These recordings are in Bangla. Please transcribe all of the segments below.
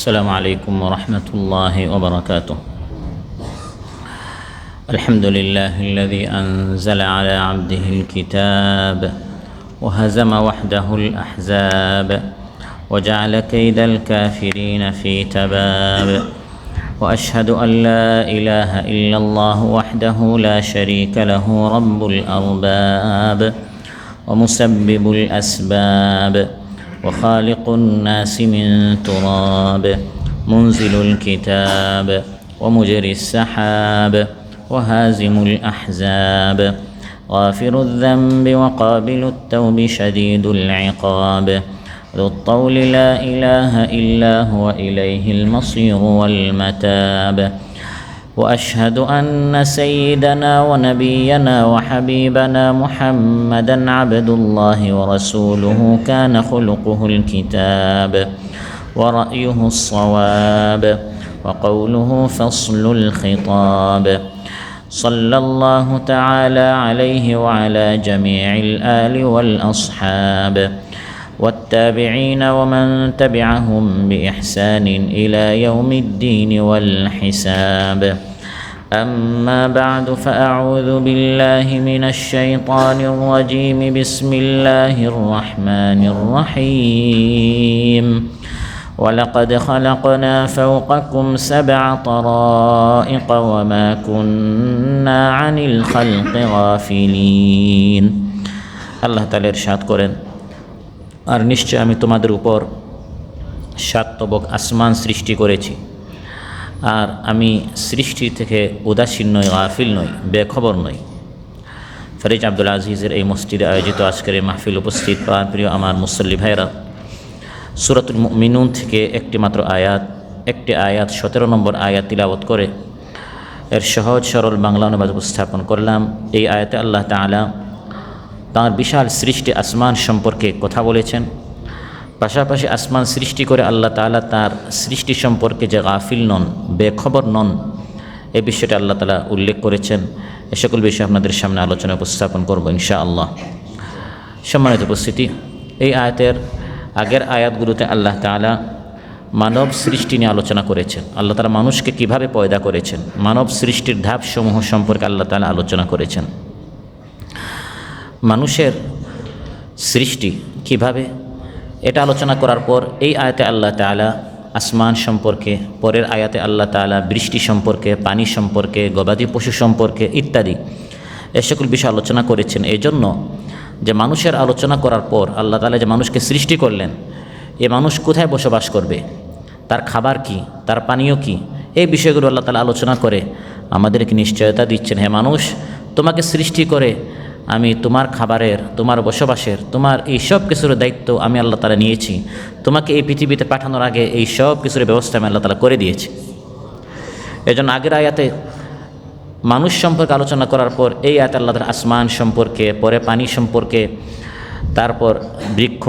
السلام عليكم ورحمة الله وبركاته. الحمد لله الذي أنزل على عبده الكتاب وهزم وحده الأحزاب وجعل كيد الكافرين في تباب، وأشهد أن لا إله إلا الله وحده لا شريك له رب الأرباب ومسبب الأسباب وخالق الناس من تراب، منزل الكتاب ومجري السحاب وهازم الأحزاب، غافر الذنب وقابل التوب شديد العقاب، ذو الطول لا إله إلا هو إليه المصير والمتاب. وأشهد أن سيدنا ونبينا وحبيبنا محمدًا عبد الله ورسوله، كان خلقه الكتاب ورأيه الصواب وقوله فصل الخطاب. صلى الله تعالى عليه وعلى جميع الآل والأصحاب والتابعين ومن تبعهم بإحسان إلى يوم الدين والحساب. أما بعد، فأعوذ بالله من الشيطان الرجيم. بسم الله الرحمن الرحيم. ولقد خلقنا فوقكم 7 طرائق وما كنا عن الخلق غافلين। আল্লাহ তাআলা ইরশাদ করেন, আর নিশ্চয় আমি তোমাদের উপর 7 তবক আসমান সৃষ্টি করেছি, আর আমি সৃষ্টি থেকে উদাসীন নই, গাফিল নই, বেখবর নই। ফরিজ আব্দুল আজিজের এই মসজিদে আয়োজিত আজকের এই মাহফিল উপস্থিত প্রিয় আমার মুসল্লি ভাইরা, সূরাতুল মুমিনুন থেকে একটি আয়াত 17 নম্বর আয়াত তিলাওয়াত করে এর সহজ সরল বাংলা অনুবাদ উপস্থাপন করলাম। এই আয়াতে আল্লাহ তাআলা তাঁর বিশাল সৃষ্টি আসমান সম্পর্কে কথা বলেছেন। পাশাপাশি আসমান সৃষ্টি করে আল্লাহ তাআলা তার সৃষ্টি সম্পর্কে যে গাফিল নন, বেখবর নন, এই বিষয়টা আল্লাহ তাআলা উল্লেখ করেছেন। এ সকল বিষয় আপনাদের সামনে আলোচনা উপস্থাপন করব ইনশাআল্লাহ। সম্মানিত উপস্থিতি, এই আয়াতের আগের আয়াতগুলোতে আল্লাহ তাআলা মানব সৃষ্টি নিয়ে আলোচনা করেছেন। আল্লাহ তাআলা মানুষকে কিভাবে পয়দা করেছেন, মানব সৃষ্টির ধাপসমূহ সম্পর্কে আল্লাহ তাআলা আলোচনা করেছেন। মানুষের সৃষ্টি কিভাবে, এটা আলোচনা করার পর এই আয়াতে আল্লাহ তাআলা আসমান সম্পর্কে, পরের আয়াতে আল্লাহ তাআলা বৃষ্টি সম্পর্কে, পানি সম্পর্কে, গবাদি পশু সম্পর্কে ইত্যাদি এ সকল বিষয় আলোচনা করেছেন। এই জন্য যে মানুষের আলোচনা করার পর আল্লাহ তাআলা যে মানুষকে সৃষ্টি করলেন, এ মানুষ কোথায় বসবাস করবে, তার খাবার কি, তার পানীয় কি, এই বিষয়গুলো আল্লাহ তাআলা আলোচনা করে আমাদেরকে নিশ্চয়তা দিচ্ছেন, হে মানুষ, তোমাকে সৃষ্টি করে আমি তোমার খাবারের, তোমার বসবাসের, তোমার এই সব কিছুর দায়িত্ব আমি আল্লাহ তাআলা নিয়েছি। তোমাকে এই পৃথিবীতে পাঠানোর আগে এই সব কিছুর ব্যবস্থা আমি আল্লাহ তাআলা করে দিয়েছি। এজন্য আগের আয়াতে মানুষ সম্পর্কে আলোচনা করার পর এই আয়াতে আল্লাহ তাআলা আসমান সম্পর্কে, পরে পানি সম্পর্কে, তারপর বৃক্ষ,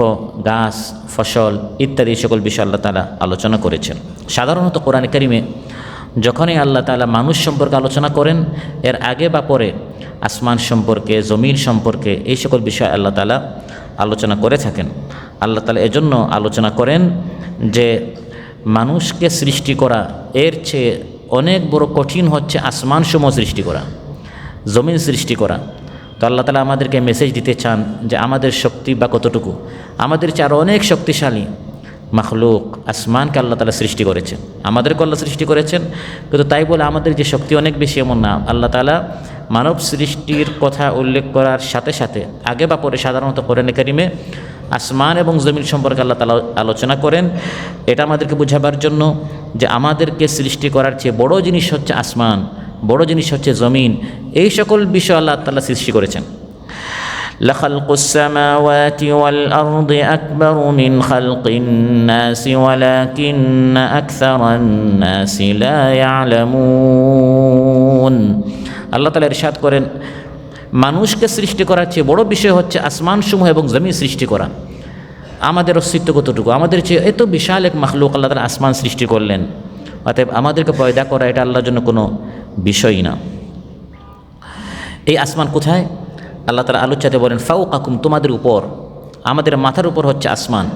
গাছ, ফসল ইত্যাদি সকল বিষয় আল্লাহ তাআলা আলোচনা করেছেন। সাধারণত কোরআনে কারিমে যখনই আল্লাহ তাআলা মানুষ সম্পর্কে আলোচনা করেন, এর আগে বা পরে আসমান সম্পর্কে, জমিন সম্পর্কে এই সকল বিষয় আল্লাহ তাআলা আলোচনা করে থাকেন। আল্লাহ তাআলা এজন্য আলোচনা করেন যে মানুষকে সৃষ্টি করা এর চেয়ে অনেক বড় কঠিন হচ্ছে আসমানসমূহ সৃষ্টি করা, জমিন সৃষ্টি করা। তো আল্লাহ তাআলা আমাদেরকে মেসেজ দিতে চান যে আমাদের শক্তি বা কতটুকু, আমাদের চেয়ে আরও অনেক শক্তিশালী মাখলুক আসমানকে আল্লাহ তাআলা সৃষ্টি করেছেন, আমাদেরকে আল্লাহ সৃষ্টি করেছেন। কিন্তু তাই বলে আমাদের যে শক্তি অনেক বেশি এমন না। আল্লাহ তাআলা মানব সৃষ্টির কথা উল্লেখ করার সাথে সাথে আগে বা পরে সাধারণত কোরআনে কারিমে আসমান এবং জমিন সম্পর্কে আল্লাহ তাআলা আলোচনা করেন। এটা আমাদেরকে বোঝাবার জন্য যে আমাদেরকে সৃষ্টি করার চেয়ে বড় জিনিস হচ্ছে আসমান, বড় জিনিস হচ্ছে জমিন। এই সকল বিষয় আল্লাহ তাআলা সৃষ্টি করেছেন। لخلق السماوات والأرض أكبر من خلق الناس ولكن أكثر الناس لا يعلمون। আল্লাহ তাআলা ইরশাদ করেন, মানুষকে সৃষ্টি করার চেয়ে বড় বিষয় হচ্ছে আসমানসমূহ এবং জমিন সৃষ্টি করা। আমাদের অস্তিত্ব কতটুকু, আমাদের চেয়ে এত বিশাল এক মাখলুক আল্লাহ তাআলা আসমান সৃষ্টি করলেন। অতএব আমাদেরকে পয়দা করা এটা আল্লাহর জন্য কোনো বিষয়ই না। এই আসমান কোথায়? আল্লাহ তাআলা আলোচ্যতে বলেন, ফাওকাকুম, তোমাদের উপর, আমাদের মাথার উপর হচ্ছে আসমান।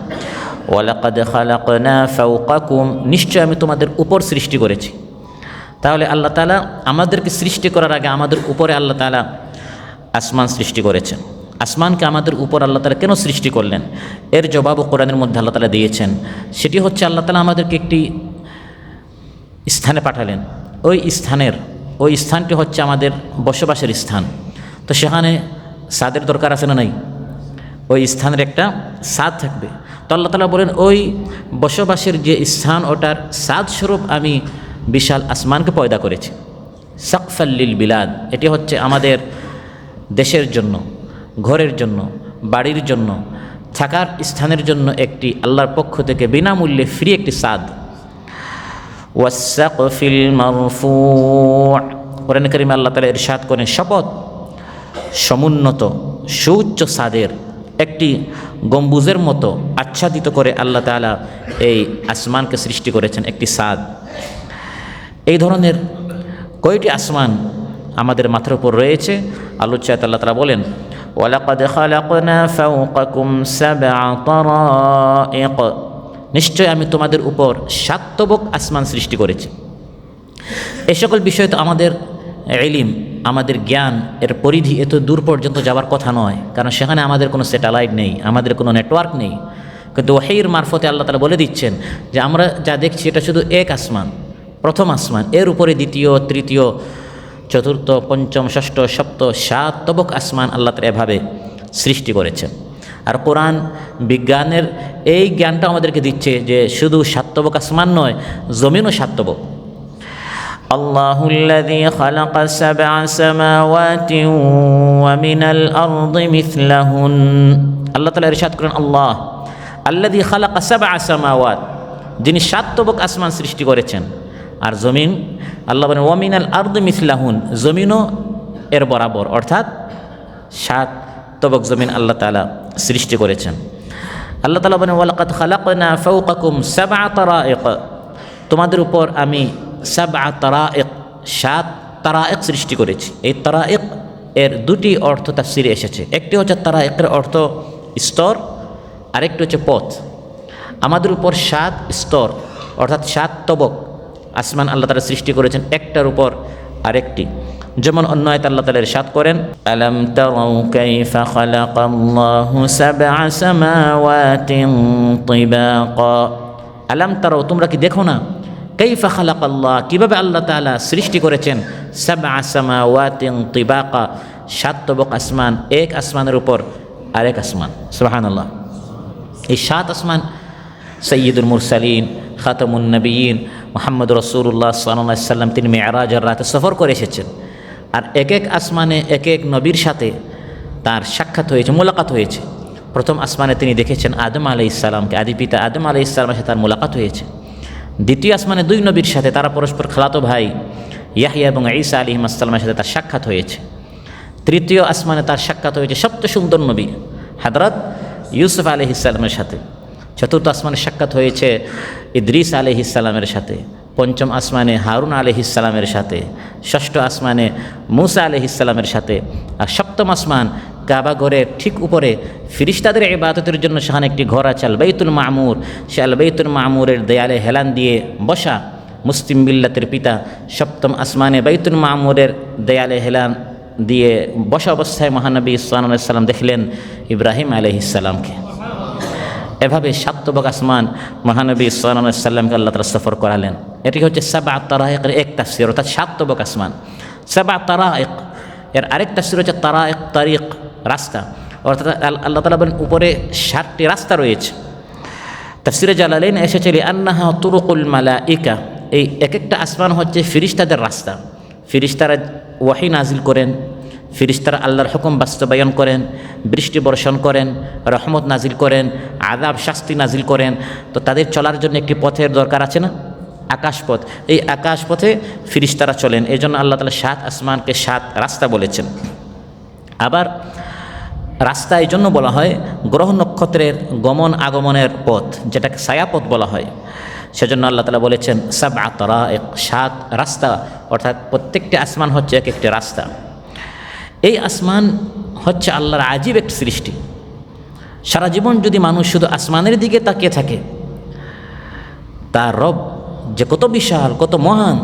ওয়ালাকাদ খালাকনা ফাওকাকুম, নিশ্চয় আমি তোমাদের উপর সৃষ্টি করেছি। তাহলে আল্লাহ তাআলা আমাদেরকে সৃষ্টি করার আগে আমাদের উপরে আল্লাহ তাআলা আসমান সৃষ্টি করেছেন। আসমানকে আমাদের উপর আল্লাহ তাআলা কেন সৃষ্টি করলেন, এর জবাবও কোরআনের মধ্যে আল্লাহ তাআলা দিয়েছেন। সেটি হচ্ছে আল্লাহ তাআলা আমাদেরকে একটি স্থানে পাঠালেন। ওই স্থানটি হচ্ছে আমাদের বসবাসের স্থান। তো সেখানে ছাদের দরকার আছে না নাই? ওই স্থানের একটা ছাদ থাকবে। তো আল্লাহ তাআলা বলেন ওই বসবাসের যে স্থান ওটার ছাদ স্বরূপ আমি বিশাল আসমানকে পয়দা করেছি। সাকফাল লিল বিলাদ, এটি হচ্ছে আমাদের দেশের জন্য, ঘরের জন্য, বাড়ির জন্য, থাকার স্থানের জন্য একটি আল্লাহর পক্ষ থেকে বিনামূল্যে ফ্রি একটি ছাদ। ওয়াসসাকফিল মারফু', কোরআনে কারিমে আল্লাহ তাআলা ইরশাদ করেন শপথ সমুন্নত সুউচ্চ ছাদের একটি গম্বুজের মতো আচ্ছাদিত করে আল্লাহ তাআলা এই আসমানকে সৃষ্টি করেছেন, একটি ছাদ। এই ধরনের কয়টি আসমান আমাদের মাথার উপর রয়েছে? আলোচ্যাত আল্লাহ তাআলা বলেন ওয়ালাকাদ খালাকনা ফাওকাকুম সাবআ তারাইক, নিশ্চয় আমি তোমাদের উপর 7 তবক আসমান সৃষ্টি করেছি। এই সকল বিষয় তো আমাদের ইলম, আমাদের জ্ঞান এর পরিধি এত দূর পর্যন্ত যাওয়ার কথা নয়, কারণ সেখানে আমাদের কোনো স্যাটেলাইট নেই, আমাদের কোনো নেটওয়ার্ক নেই। কিন্তু ওহীর মারফতে আল্লাহ তাআলা বলে দিচ্ছেন যে আমরা যা দেখছি এটা শুধু এক আসমান, প্রথম আসমান, এর উপরে দ্বিতীয়, তৃতীয়, চতুর্থ, পঞ্চম, ষষ্ঠ, সপ্ত, 7 তবক আসমান আল্লাহ তাআলা এভাবে সৃষ্টি করেছেন। আর কোরআন বিজ্ঞানের এই জ্ঞানটা আমাদেরকে দিচ্ছে যে শুধু 7 তবক আসমান নয়, জমিনও 7 তবক। আল্লাহুল্লাযী খালাকা সাবআ সামাওয়াতি ওয়া মিনাল আরদি মিসলাহুন, আল্লাহ তাআলা ইরশাদ করেন আল্লাহ আল্লাযী খালাকা সাবআ সামাওয়াত, যিনি 7 তবক আসমান সৃষ্টি করেছেন। আর জমিন আল্লাহ বলেন ওয়া মিনাল আরদি মিসলাহুন, জমিনও এর বরাবর, অর্থাৎ 7 তবক জমিন আল্লাহ তাআলা সৃষ্টি করেছেন। আল্লাহ তাআলা বলেন ওয়ালাকাদ খালাকনা ফাওকাকুম সাবআ তারাইক, তোমাদের উপর আমি সাবআ তারাইক 7 তারাইক সৃষ্টি করেছি। এই তারাইক এর 2টি অর্থ তাফসিরে এসেছে। একটি হচ্ছে তারাইকের অর্থ স্তর, আরেকটি হচ্ছে পথ। আমাদের উপর 7 স্তর অর্থাৎ 7 তবক আসমান আল্লাহ তাআলা সৃষ্টি করেছেন, একটার উপর আরেকটি। যেমন অন্য আয়াতে আল্লাহ তাআলা ইরশাদ করেন আলাম তারাউ কাইফা খালাকাল্লাহু সাবআ সামাওয়াতিন তিবাকা, আলাম তারাউ তোমরা কি দেখো না, কাইফা খালাকাল্লাহ কিভাবে আল্লাহ তাআলা সৃষ্টি করেছেন, সাবআ সামাওয়াতিন তিবাকা 7 তবক আসমান, এক আসমানের উপর আরেক আসমান। সুবহানাল্লাহ। এই 7 আসমান সাইয়্যিদুল মুরসালিন খাতামুন নবিয়্যিন মুহাম্মদ রাসূলুল্লাহ সাল্লাল্লাহু আলাইহি সাল্লাম তিনি মেরাজের রাতে সফর করে এসেছেন। আর এক এক আসমানে এক এক নবীর সাথে তার সাক্ষাৎ হয়েছে, মোলাকাত হয়েছে। প্রথম আসমানে তিনি দেখেছেন আদম আলাইহিস সালামকে, আদি পিতা আদম আলাইহিস সালামের সাথে তার মোলাকাত হয়েছে। দ্বিতীয় আসমানে 2 নবীর সাথে, তারা পরস্পর খালাতো ভাই ইয়াহইয়া এবং ঈসা আলাইহিস সালামের সাথে তার সাক্ষাৎ হয়েছে। তৃতীয় আসমানে তার সাক্ষাৎ হয়েছে সবচেয়ে সুন্দর নবী হযরত ইউসুফ আলাইহিস সালামের সাথে। চতুর্থ আসমানে সাক্ষাৎ হয়েছে ইদ্রিস আলাইহিস সালামের সাথে। পঞ্চম আসমানে হারুন আলাইহিস সালামের সাথে। ষষ্ঠ আসমানে মূসা আলাইহিস সালামের সাথে। আর সপ্তম আসমান কাবা ঘরের ঠিক উপরে ফিরিস্তাদের ইবাদতের জন্য সেখানে একটি ঘর আছে আল বাইতুল মামুর। সে আল বাইতুল মামুরের দেয়ালে হেলান দিয়ে বসা মুসলিম মিল্লাতের পিতা সপ্তম আসমানে বাইতুল মামুরের দেয়ালে হেলান দিয়ে বসা অবস্থায় মহানবী সাল্লাল্লাহু আলাইহি সাল্লাম দেখলেন ইব্রাহিম আলাইহিস সালামকে। এভাবে 7 তবক আসমান মহানবী সাল্লাল্লাহু আলাইহি সাল্লামকে আল্লাহ তাআলা সফর করালেন। এটি হচ্ছে সাবআ তারাইকের এক তাফসীর, অর্থাৎ 7 তবক আসমান। সাবআ তারাইক এর আরেক তাফসীর হচ্ছে তারাইক, তারিক, রাস্তা। অর্থাৎ আল্লাহ তাআলা বলেন উপরে 7টি রাস্তা রয়েছে। তাফসীরে জালালাইন এসেছে লিআন্নাহা তুরুকুল মালাইকা, এই এক একটা আসমান হচ্ছে ফিরিস্তাদের রাস্তা। ফিরিস্তারা ওয়াহী নাজিল করেন, ফিরিস্তারা আল্লাহর হুকুম বাস্তবায়ন করেন, বৃষ্টি বর্ষণ করেন, রহমত নাজিল করেন, আযাব শাস্তি নাজিল করেন। তো তাদের চলার জন্য একটি পথের দরকার আছে না, আকাশপথ। এই আকাশপথে ফিরিস্তারা চলেন, এই জন্য আল্লাহ তাআলা 7 আসমানকে 7 রাস্তা বলেছেন। আবার রাস্তা এই জন্য বলা হয় গ্রহ নক্ষত্রের গমন আগমনের পথ, যেটাকে ছায়াপথ বলা হয়। সেজন্য আল্লাহ তাআলা বলেছেন সাবআ তারাইক, 7 রাস্তা, অর্থাৎ প্রত্যেকটি আসমান হচ্ছে এক একটি রাস্তা। এই আসমান হচ্ছে আল্লাহর আজীব একটি সৃষ্টি। সারা জীবন যদি মানুষ শুধু আসমানের দিকে তাকিয়ে থাকে, তার রব যে কত বিশাল, কত মহান,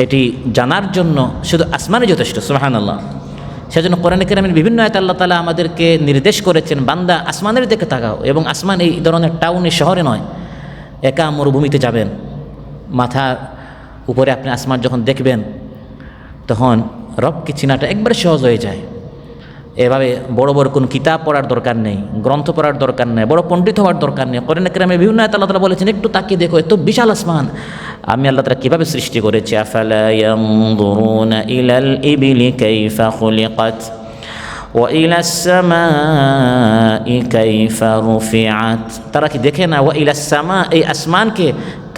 এটি জানার জন্য শুধু আসমানই যথেষ্ট। সুবহানাল্লাহ। সেজন্য কোরআনে কারীমের বিভিন্ন আয়াতে আল্লাহ তাআলা আমাদেরকে নির্দেশ করেছেন, বান্দা আসমানের দিকে তাকাও। এবং আসমান এই ধরনের টাউনে, শহরে নয়। একা মরুভূমিতে যাবেন, মাথার উপরে আপনি আসমান যখন দেখবেন, তখন রবকে চিনাটা একবারে সহজ হয়ে যায়। এভাবে বড় বড় কোনো কিতাব পড়ার দরকার নেই, গ্রন্থ পড়ার দরকার নেই, বড় পণ্ডিত হওয়ার দরকার নেই। কোরআনে কারীমে বিভিন্ন আয়াতে আল্লাহ তাআলা বলেছেন, একটু তাকিয়ে দেখো, এত বিশাল আসমান আমি আল্লাহ তাআলা কীভাবে সৃষ্টি করেছি। আফালা ইয়ানজুরুনা ইলাল ইবিলি কাইফা খুলিকাত ওয়া ইলাস সামাই কাইফা রুফিআত। তারা কি দেখে না? ওয়া ইলাস সামা, এই আসমানকে,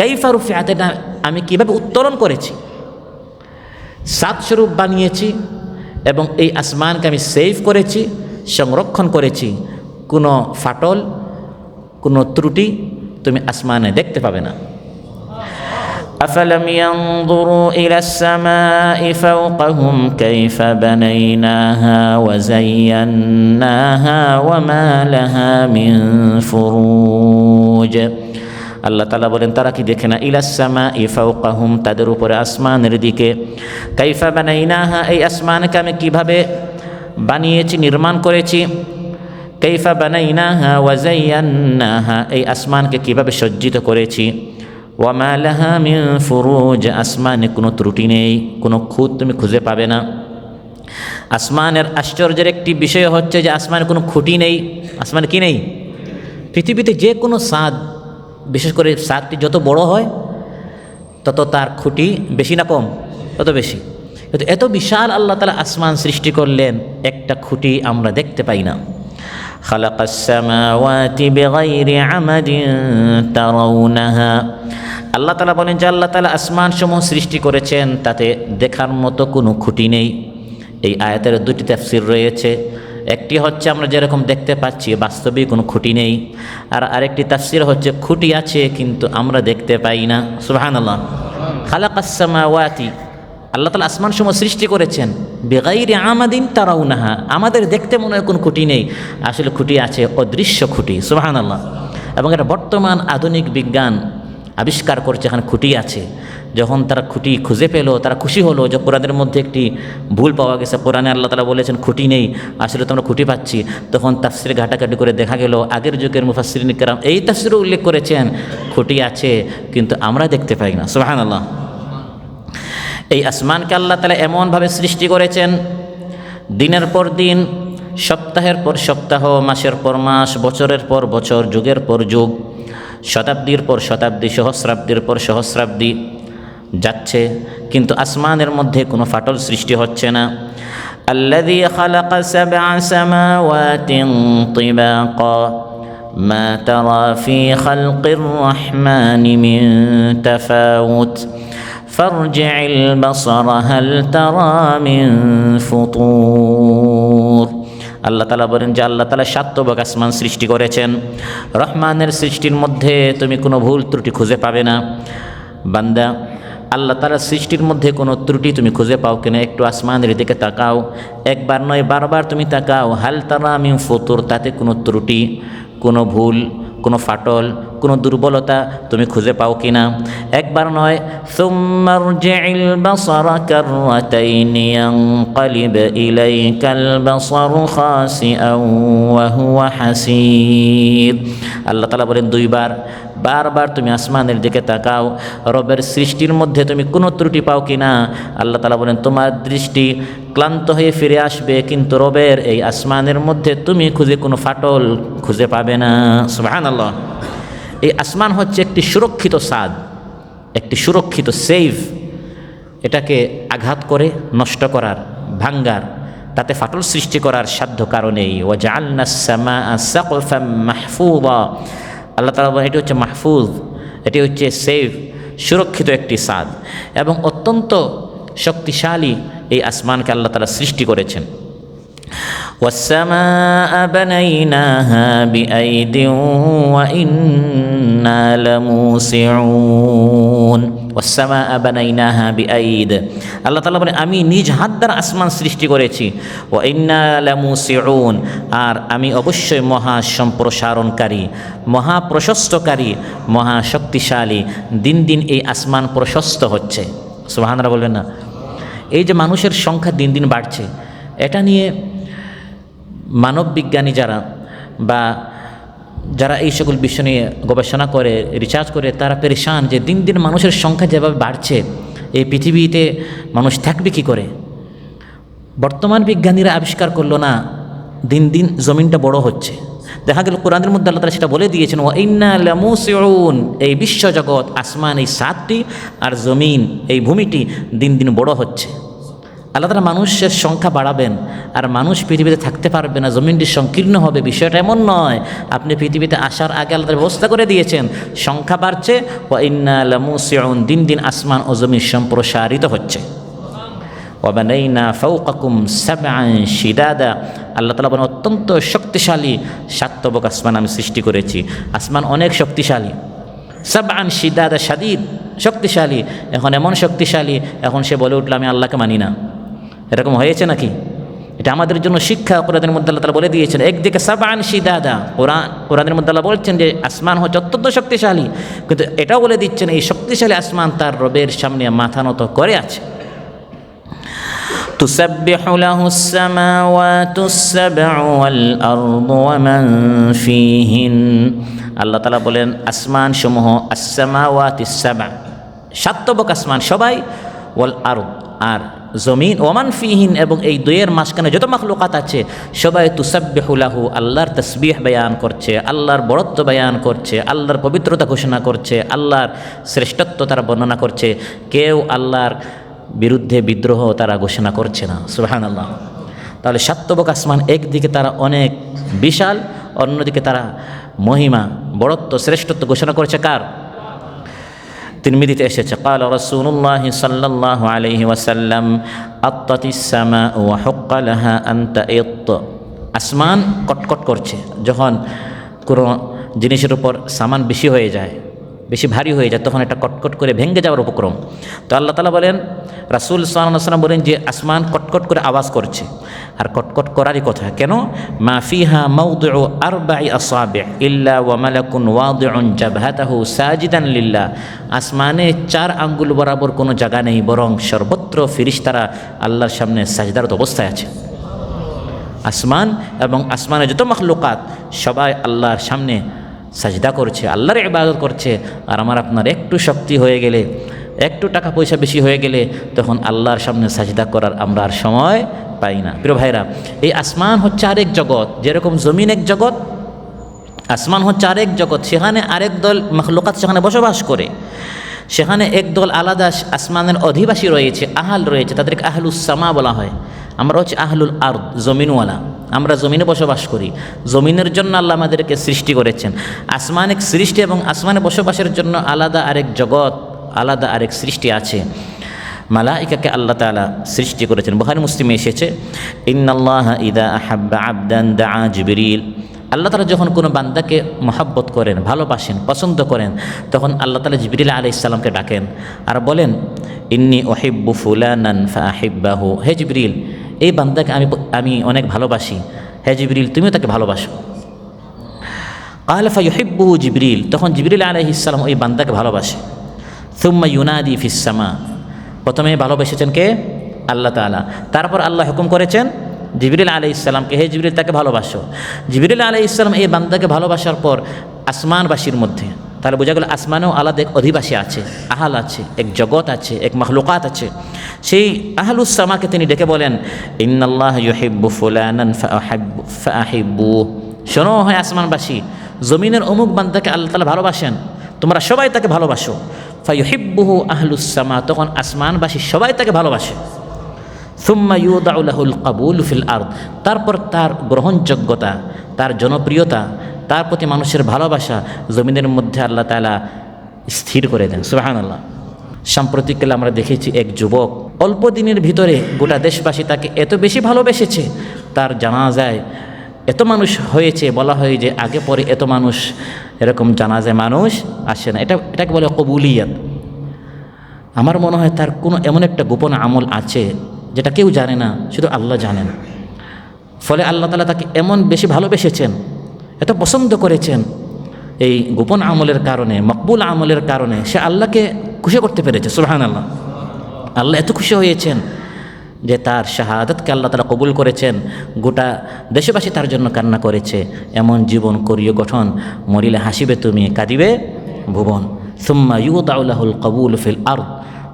কাইফা রুফিআত, এটা আমি কীভাবে উত্তোলন করেছি, সাত স্বরূপ বানিয়েছি, এবং এই আসমানকে আমি সেভ করেছি, সংরক্ষণ করেছি। কোনো ফাটল, কোনো ত্রুটি তুমি আসমানে দেখতে পাবে না। আফালাম ইয়ানজুরু ইলাস সামাই ফাওকাহুম কাইফা বানাইনাহা ওয়া যায়্যান্নাহা ওয়া মা লাহা মিন ফুরুজ। আল্লাহ তাআলা বলেন, তারা কি দেখে না? ইলাস সামাই ফাওকাহুম, তাদের উপরে আসমানের দিকে, কাইফা বানাইনাহা, এই আসমানকে আমি কীভাবে বানিয়েছি, নির্মাণ করেছি। কাইফা বানাইনাহা ওয়া যায়্যান্নাহা, এই আসমানকে কীভাবে সজ্জিত করেছি। ওয়া মা লাহা মিন ফুরুজ, আসমানে কোনো ত্রুটি নেই, কোনো খুঁত তুমি খুঁজে পাবে না। আসমানের আশ্চর্যের একটি বিষয় হচ্ছে যে আসমানে কোনো খুঁটি নেই। আসমানে কি নেই? পৃথিবীতে যে কোনো ছাদ, বিশেষ করে ছাদটি যত বড় হয় তত তার খুঁটি বেশি না কম? তত বেশি। কিন্তু এত বিশাল আল্লাহ তাআলা আসমান সৃষ্টি করলেন, একটা খুঁটি আমরা দেখতে পাই না। খালাকাস সামাওয়াতি বিগাইরি আমাদিন তারাউনাহা, আল্লাহ তাআলা বলেন যে আল্লাহ তাআলা আসমান সমূহ সৃষ্টি করেছেন, তাতে দেখার মতো কোনো খুঁটি নেই। এই আয়াতের দুটি তাফসীর রয়েছে। একটি হচ্ছে আমরা যেরকম দেখতে পাচ্ছি বাস্তবিক কোনো খুঁটি নেই, আর আরেকটি তাফসীর হচ্ছে খুঁটি আছে কিন্তু আমরা দেখতে পাই না। সুবহানাল্লাহ। খালাকাস সামাওয়াতি, আল্লাহ তাআলা আসমান সমূহ সৃষ্টি করেছেন, বিগাইরি আমাদিন তারাউনাহা, আমাদের দেখতে মনে হয় কোনো খুঁটি নেই, আসলে খুঁটি আছে, অদৃশ্য খুঁটি। সুবহানাল্লাহ। এবং এটা বর্তমান আধুনিক বিজ্ঞান আবিষ্কার করছে, এখানে খুঁটি আছে। যখন তারা খুঁটি খুঁজে পেল, তারা খুশি হলো যে কোরআনের মধ্যে একটি ভুল পাওয়া গেছে। কোরআনে আল্লাহ তাআলা বলেছেন খুঁটি নেই, আসলে তোমরা খুঁটি পাচ্ছি। তখন তাফসীরে ঘাটাঘাটি করে দেখা গেল আগের যুগের মুফাসসিরিন কিরাম এই তাফসীরে উল্লেখ করেছেন খুঁটি আছে কিন্তু আমরা দেখতে পাই না। সুবহানাল্লাহ। এই আসমানকে আল্লাহ তাআলা এমনভাবে সৃষ্টি করেছেন, দিনের পর দিন, সপ্তাহের পর সপ্তাহ, মাসের পর মাস, বছরের পর বছর, যুগের পর যুগ, শতাব্দীর পর শতাব্দী, সহস্রাব্দীর পর সহস্রাব্দী যাচ্ছে, কিন্তু আসমানের মধ্যে কোনো ফাটল সৃষ্টি হচ্ছে না। আল্লাযী খালাকা সাবআ সামাওয়াতিন তিবাকা মা তারা ফি খালকির রাহমানি মিন তাফাউত ফারজি'ল বাসারা হাল তারা মিন ফুতুর। আল্লাহ তাআলা বলেন যে আল্লাহ তাআলা 7 তবক আসমান সৃষ্টি করেছেন। রহমানের সৃষ্টির মধ্যে তুমি কোনো ভুল ত্রুটি খুঁজে পাবে না। বান্দা, আল্লাহ তাআলার সৃষ্টির মধ্যে কোনো ত্রুটি তুমি খুঁজে পাও কিনা একটু আসমানের দিকে তাকাও। একবার নয়, বারবার তুমি তাকাও। হাল তারা মিন ফুতুর, তাতে কোনো ত্রুটি, কোনো ভুল, কোনো ফাটল, কোনো দুর্বলতা তুমি খুঁজে পাও কিনা। একবার নয়, সুম্মা রজি'ল বাসারা কাররাতাইনি ইয়ানকালিব ইলাইকাল বাসারু খাসিআন ওয়া হুয়া হাসীর। আল্লাহ তাআলা বলেন দুইবার, বারবার তুমি আসমানের দিকে তাকাও, রবের সৃষ্টির মধ্যে তুমি কোনো ত্রুটি পাও কিনা। আল্লাহ তাআলা বলেন তোমার দৃষ্টি ক্লান্ত হয়ে ফিরে আসবে, কিন্তু রবের এই আসমানের মধ্যে তুমি খুঁজে কোনো ফাটল খুঁজে পাবে না। সুবহানাল্লাহ। এই আসমান হচ্ছে একটি সুরক্ষিত ছাদ, একটি সুরক্ষিত সেফ। এটাকে আঘাত করে নষ্ট করার, ভাঙ্গার, তাতে ফাটল সৃষ্টি করার সাধ্য কারণেই। ওয়া জাআলনাস সামাআ সাকফাম মাহফুযা, আল্লাহ তাআলা বলেন এটি হচ্ছে মাহফুজ, এটি হচ্ছে সেফ, সুরক্ষিত একটি ছাদ, এবং অত্যন্ত শক্তিশালী এই আসমানকে আল্লাহ তাআলা সৃষ্টি করেছেন। ওয়াস-সামাআ বানাইনাহা বিআইদিন ওয়া ইন্না লামুসিউন। ওয়াস-সামাআ বানাইনাহা বিআইদ। আল্লাহ তাআলা বলেন আমি নিজ হাত দ্বারা আসমান সৃষ্টি করেছি। ওয়া ইন্না লামুসিউন, আর আমি অবশ্যই মহা সম্প্রসারণকারী, মহা প্রশস্তকারী, মহা শক্তিশালী। দিন দিন এই আসমান প্রশস্ত হচ্ছে। সুবহানাল্লাহ বলবেন না? এই যে মানুষের সংখ্যা দিন দিন বাড়ছে, এটা নিয়ে মানব বিজ্ঞানী যারা বা যারা এই সকল বিষয় নিয়ে গবেষণা করে, রিসার্চ করে, তারা পেরেশান যে দিন দিন মানুষের সংখ্যা যেভাবে বাড়ছে, এই পৃথিবীতে মানুষ থাকবে কী করে। বর্তমান বিজ্ঞানীরা আবিষ্কার করলো না দিন দিন জমিনটা বড় হচ্ছে। দেখা গেল কোরআনের মধ্যে আল্লাহ তাআলা সেটা বলে দিয়েছেন, ওয়া ইন্না লামুসিউন, এই বিশ্বজগৎ, আসমান এই সাতটি আর জমিন এই ভূমিটি দিন দিন বড় হচ্ছে। আল্লাহ তাআলা মানুষের সংখ্যা বাড়াবেন আর মানুষ পৃথিবীতে থাকতে পারবে না, জমিনটি সংকীর্ণ হবে, বিষয়টা এমন নয়। আপনি পৃথিবীতে আসার আগে আল্লাহ তাআলা ব্যবস্থা করে দিয়েছেন, সংখ্যা বাড়ছে। ওয়া ইন্না লামুসিউন, দিন দিন আসমান ও জমিন সম্প্রসারিত হচ্ছে। ওয়া বানাইনা ফাওকাকুম সাবআন শিদাদা, আল্লাহ তাআলা বলেন অত্যন্ত শক্তিশালী সাতবক আসমান আমি সৃষ্টি করেছি। আসমান অনেক শক্তিশালী। সাবআন শিদাদা, শাদীদ, শক্তিশালী। এখন এমন শক্তিশালী, এখন সে বলে উঠল আমি আল্লাহকে মানি না। এরকম হয়েছে নাকি? এটা আমাদের জন্য শিক্ষা। কোরআনের মধ্যে আল্লাহ তাআলা বলে দিয়েছেন, একদিকে সাবআন শিদাদা, কোরআনের মধ্যে আল্লাহ বলছেন যে আসমান হচ্ছে অত্যন্ত শক্তিশালী, কিন্তু এটাও বলে দিচ্ছেন এই শক্তিশালী আসমান তার রবের সামনে মাথা নত করে আছে। তুসাব্বিহু লাহুস সামাওয়াতুস সাবউ ওয়াল আরদু ওয়া মান ফীহিন, আল্লাহ তাআলা বলেন আসমান সমূহ, আস-সামাওয়াতিস সাবউ, সাতবক আসমান সবাই, ওয়াল আরদ, আর জমিন, ওমান ফিহিন, এবং এই দুইয়ের মাঝখানে যত মাখলুকাত আছে সবাই তুসাব্বিহু লাহু, আল্লাহর তাসবিহ বয়ান করছে, আল্লাহর বড়ত্ব বয়ান করছে, আল্লাহর পবিত্রতা ঘোষণা করছে, আল্লাহর শ্রেষ্ঠত্ব তারা বর্ণনা করছে। কেউ আল্লাহর বিরুদ্ধে বিদ্রোহ তারা ঘোষণা করছে না। সুবহানাল্লাহ। তাহলে সাতবক আসমান একদিকে তারা অনেক বিশাল, অন্যদিকে তারা মহিমা, বড়ত্ব, শ্রেষ্ঠত্ব ঘোষণা করেছে কার? তিরমিজিতে এসেছে, ক্বালা রাসূলুল্লাহি সাল্লাল্লাহু আলাইহি ওয়াসাল্লাম আত্তাতিস সামাউ ওয়া হুক্কা লাহা আন তাইত, আসমান কটকট করছে। যখন কোনো জিনিসের উপর সামান বেশি হয়ে যায়, বেশি ভারী হয়ে যায়, তখন এটা কটকট করে ভেঙে যাওয়ার উপক্রম। তো আল্লাহ তাআলা বলেন, রাসূল সাল্লাল্লাহু আলাইহি ওয়াসাল্লাম বলেন যে আসমান কটকট করে আওয়াজ করছে। আর কটকট করারই কথা কেন? মা ফিহা মাওদিউ আরবা'i আসাবি' ইল্লা ওয়া মালাকুন ওয়াদিউন জাবহাতাহু সাজিদান লিল্লাহ, আসমানে 4 আঙ্গুল বরাবর কোনো জায়গা নেই, বরং সর্বত্র ফেরেশতারা আল্লাহর সামনে সাজদারত অবস্থায় আছে। আসমান এবং আসমানের যত মাখলুকাত সবাই আল্লাহর সামনে সাজদা করছে, আল্লাহর ইবাদত করছে। আর আমার আপনার একটু শক্তি হয়ে গেলে, একটু টাকা পয়সা বেশি হয়ে গেলে, তখন আল্লাহর সামনে সাজদা করার আমরা আর সময় পাই না। প্রিয় ভাইরা, এই আসমান হচ্ছে আরেক জগৎ, যেরকম জমিন এক জগৎ, আসমান হচ্ছে আরেক জগৎ। সেখানে আরেক দল মাখলুকাত সেখানে বসবাস করে, সেখানে একদল আলাদা আসমানের অধিবাসী রয়েছে, আহাল রয়েছে, তাদেরকে আহলুস সামা বলা হয়। আমরা হচ্ছে আহলুল আরদ, জমিনওয়ালা। আমরা জমিনে বসবাস করি, জমিনের জন্য আল্লাহ আমাদেরকে সৃষ্টি করেছেন। আসমানিক সৃষ্টি এবং আসমানে বসবাসের জন্য আলাদা আরেক জগৎ, আলাদা আরেক সৃষ্টি আছে। মালাইকাকে আল্লাহ তাআলা সৃষ্টি করেছেন। বুখারী মুসলিমে এসেছে, ইন্নাল্লাহা ইযা আহাব্বা আবদান দাআ জিবরিল, আল্লাহ তাআলা যখন কোনো বান্দাকে মহাব্বত করেন, ভালোবাসেন, পছন্দ করেন, তখন আল্লাহ তাআলা জিবরিল আলাইহিস সালামকে ডাকেন আর বলেন, ইন্নী উহিব্বু ফুলানান ফাআহিব্বাহু, হে জিবরিল, এই বান্দাকে আমি অনেক ভালোবাসি, হে জিবরিল তুমিও তাকে ভালোবাসো। ক্বালা ফায়ুহিব্বুহু জিবরিল, তখন জিবরিল আলাইহিস সালাম ওই বান্দাকে ভালোবাসে। সুম্মা ইউনাদি ফিস সামা, প্রথমে ভালোবেসেছেন কে? আল্লাহ তাআলা। তারপর আল্লাহ হুকুম করেছেন জিবরিল আলাইহিস সালামকে, হে জিবরিল তাকে ভালোবাসো। জিবরিল আলাইহিস সালাম এই বান্দাকে ভালোবাসার পর আসমানবাসীর মধ্যে, তাহলে বোঝা গেল আসমানেও আলাদা এক অধিবাসী আছে, আহাল আছে, এক জগৎ আছে, এক মাখলুকাত আছে। সেই আহলুস সামাকে তিনি ডেকে বলেন, ইন্নাল্লাহা ইউহিব্বু ফুলানান ফাআহিব্বু, শোনো হয় আসমানবাসী, জমিনের অমুক বান্দাকে আল্লাহ তাআলা ভালোবাসেন, তোমরা সবাই তাকে ভালোবাসো। ফায়ুহিব্বুহু আহলুস সামা, তখন আসমানবাসী সবাই তাকে ভালোবাসে। সুম্মা ইউদাউ লাহুল কাবুল ফিল আরদ, তারপর তার গ্রহণযোগ্যতা, তার জনপ্রিয়তা, তার প্রতি মানুষের ভালোবাসা জমিনের মধ্যে আল্লাহ তাআলা স্থির করে দেন। সুবহানাল্লাহ। সাম্প্রতিককালে আমরা দেখেছি এক যুবক অল্প দিনের ভিতরে গোটা দেশবাসী তাকে এত বেশি ভালোবেসেছে, তার জানাজায় এত মানুষ হয়েছে, বলা হয় যে আগে পরে এত মানুষ এরকম জানাজায় মানুষ আসে না। এটাকে বলে কবুলিয়াত। আমার মনে হয় তার কোনো এমন একটা গোপন আমল আছে যেটা কেউ জানে না, শুধু আল্লাহ জানেন। ফলে আল্লাহ তাআলা তাকে এমন বেশি ভালোবেসেছেন, এত পছন্দ করেছেন, এই গোপন আমলের কারণে, মকবুল আমলের কারণে সে আল্লাহকে খুশি করতে পেরেছে। সুবহানাল্লাহ। আল্লাহ এত খুশি হয়েছেন যে তার শাহাদাতকে আল্লাহ তাআলা কবুল করেছেন। গোটা দেশবাসী তার জন্য কান্না করেছে, এমন জীবন করিও গঠন, মরিলে হাসিবে তুমি, কাঁদিবে ভুবন। সুম্মা ইউদাউ লাহুল কবুল ফিল আরদ।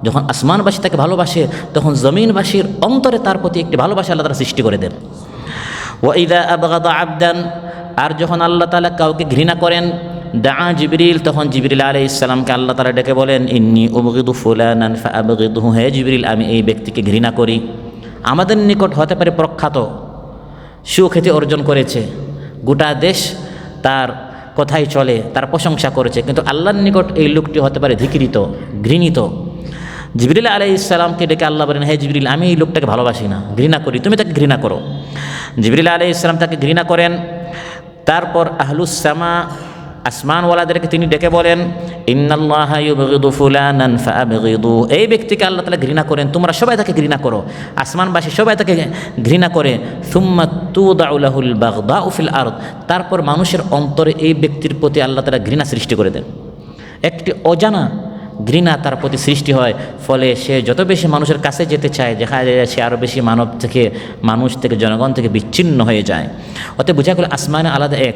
যখন আসমানবাসী তাকে ভালোবাসে, তখন জমিনবাসীর অন্তরে তার প্রতি একটি ভালোবাসা আল্লাহ তাআলা সৃষ্টি করে দেন। ওয়া ইযা আবগাদা আবদান, আর যখন আল্লাহ তাআলা কাউকে ঘৃণা করেন, দাআ জিবরিল, তখন জিবরিল আলাইহিস সালামকে আল্লাহ তাআলা ডেকে বলেন, ইন্নী উবগিদু ফুলানান ফাআবগিদহু, হে জিবরিল আমি এই ব্যক্তিকে ঘৃণা করি। আমাদের নিকট হতে পারে প্রখ্যাত, সুখ্যাতি অর্জন করেছে, গোটা দেশ তার কথাই চলে, তার প্রশংসা করেছে, কিন্তু আল্লাহর নিকট এই লোকটি হতে পারে ধিকৃত, ঘৃণিত। জিবরিল আলাইহিস সালামকে ডেকে আল্লাহ বলেন, হে জিবরিল আমি এই লোকটাকে ভালোবাসি না, ঘৃণা করি, তুমি তাকে ঘৃণা করো। জিবরিল আলাইহিস সালাম তাকে ঘৃণা করেন। তারপর আহলুস সামা, আসমানওয়ালাদেরকে তিনি ডেকে বলেন, ইন্নাল্লাহা ইউবগিদু ফুলানান ফাআবগিদু, এই ব্যক্তিকে আল্লাহ তাআলা ঘৃণা করেন, তোমরা সবাই তাকে ঘৃণা করো। আসমানবাসী সবাই তাকে ঘৃণা করে। সুম্মা তুদাউ লাহুল বাগদাউ ফিল আরদ, তারপর মানুষের অন্তরে এই ব্যক্তির প্রতি আল্লাহ তাআলা ঘৃণা সৃষ্টি করে দেন। একটি অজানা ঘৃণা তার প্রতি সৃষ্টি হয়, ফলে সে যত বেশি মানুষের কাছে যেতে চায়, দেখা যায় সে আরও বেশি মানুষ থেকে জনগণ থেকে বিচ্ছিন্ন হয়ে যায়। অতএব বোঝা গেল আসমানে আলাদা এক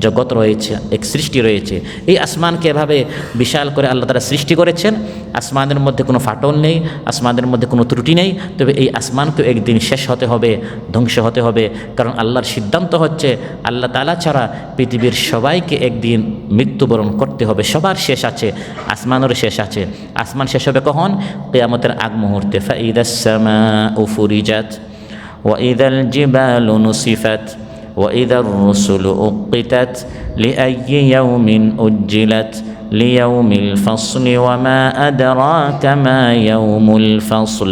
জগৎ রয়েছে, এক সৃষ্টি রয়েছে। এই আসমানকে এভাবে বিশাল করে আল্লাহ তাআলা সৃষ্টি করেছেন। আসমানের মধ্যে কোনো ফাটল নেই, আসমানের মধ্যে কোনো ত্রুটি নেই। তবে এই আসমানকে একদিন শেষ হতে হবে, ধ্বংস হতে হবে, কারণ আল্লাহর সিদ্ধান্ত হচ্ছে আল্লাহ তাআলা ছাড়া পৃথিবীর সবাইকে একদিন মৃত্যুবরণ করতে হবে। সবার শেষ আছে, আসমানেরও শেষ আছে। আসমান শেষ হবে কখন? কিয়ামতের আগ মুহূর্তে। ফাইদাস সামাউ ফুরিজাত ওয়া ইদাল জিবালু নুসিফাত ওয়া ইদার রুসুলু উকিতাত লিআইয়ি ইয়াউমিন উজ্জিলাত লিয়াউমিল ফাসলি ওয়া মা আদরাকা মা ইয়াউমুল ফাসল।